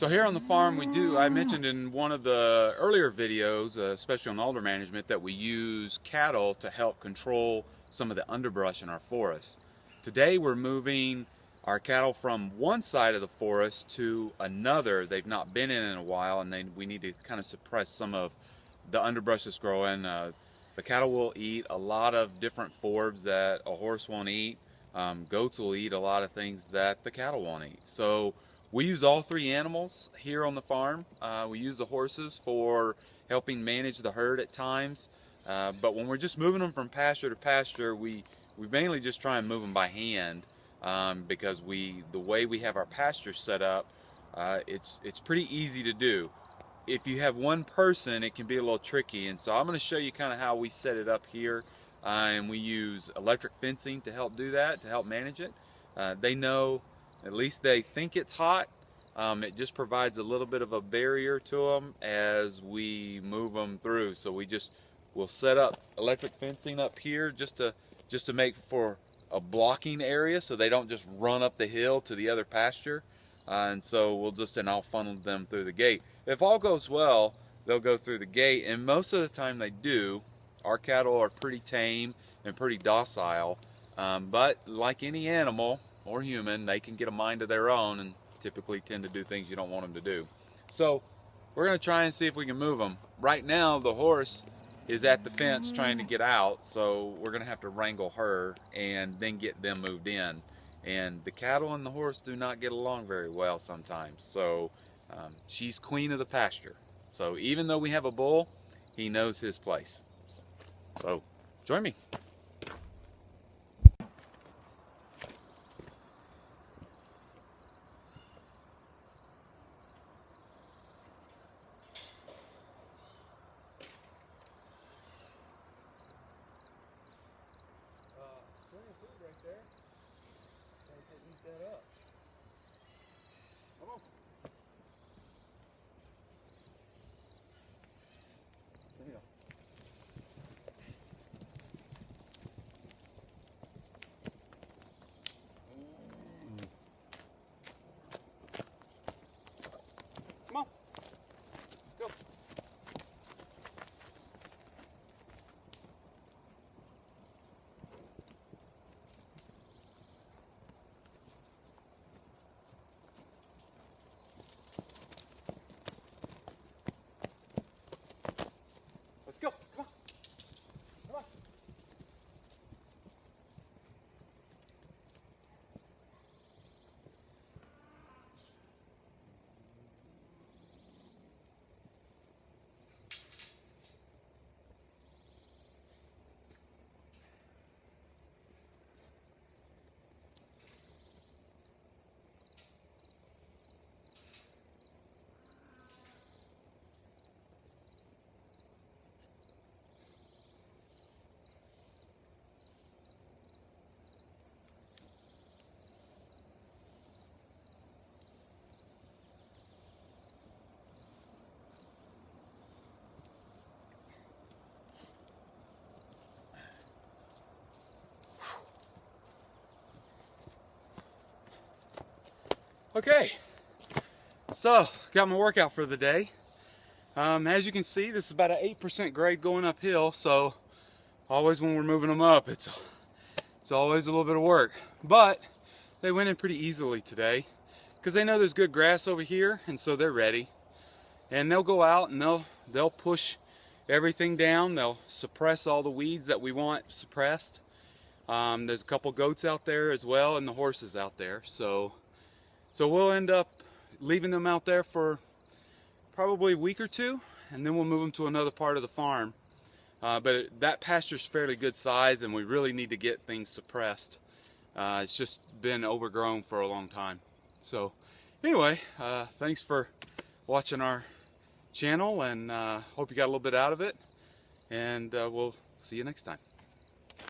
So here on the farm I mentioned in one of the earlier videos, especially on alder management, that we use cattle to help control some of the underbrush in our forest. Today we're moving our cattle from one side of the forest to another. They've not been in a while, and we need to kind of suppress some of the underbrush that's growing. The cattle will eat a lot of different forbs that a horse won't eat. Goats will eat a lot of things that the cattle won't eat. So we use all three animals here on the farm. We use the horses for helping manage the herd at times, but when we're just moving them from pasture to pasture, we mainly just try and move them by hand, because the way we have our pasture set up, it's pretty easy to do. If you have one person, it can be a little tricky, and so I'm going to show you kind of how we set it up here, and we use electric fencing to help do that, to help manage it. They know, at least they think it's hot. It just provides a little bit of a barrier to them as we move them through. So we'll set up electric fencing up here just to make for a blocking area, so they don't just run up the hill to the other pasture. And so I'll funnel them through the gate. If all goes well, they'll go through the gate, and most of the time they do. Our cattle are pretty tame and pretty docile, but like any animal or human, they can get a mind of their own and typically tend to do things you don't want them to do. So we're going to try and see if we can move them. Right now the horse is at the fence trying to get out, so we're going to have to wrangle her and then get them moved in. And the cattle and the horse do not get along very well sometimes, so she's queen of the pasture. So even though we have a bull, he knows his place. So join me. Plenty of food right there. So we can eat that up. Come on. There you go. Come on. Let's go. Let's go. Come on. Come on. Okay, so got my workout for the day. As you can see, this is about an 8% grade going uphill, so always when we're moving them up, it's always a little bit of work. But they went in pretty easily today because they know there's good grass over here, and so they're ready. And they'll go out and they'll push everything down. They'll suppress all the weeds that we want suppressed. There's a couple goats out there as well, and the horses out there. So we'll end up leaving them out there for probably a week or two, and then we'll move them to another part of the farm. But that pasture's fairly good size, and we really need to get things suppressed. It's just been overgrown for a long time. So anyway, thanks for watching our channel, and hope you got a little bit out of it, and we'll see you next time.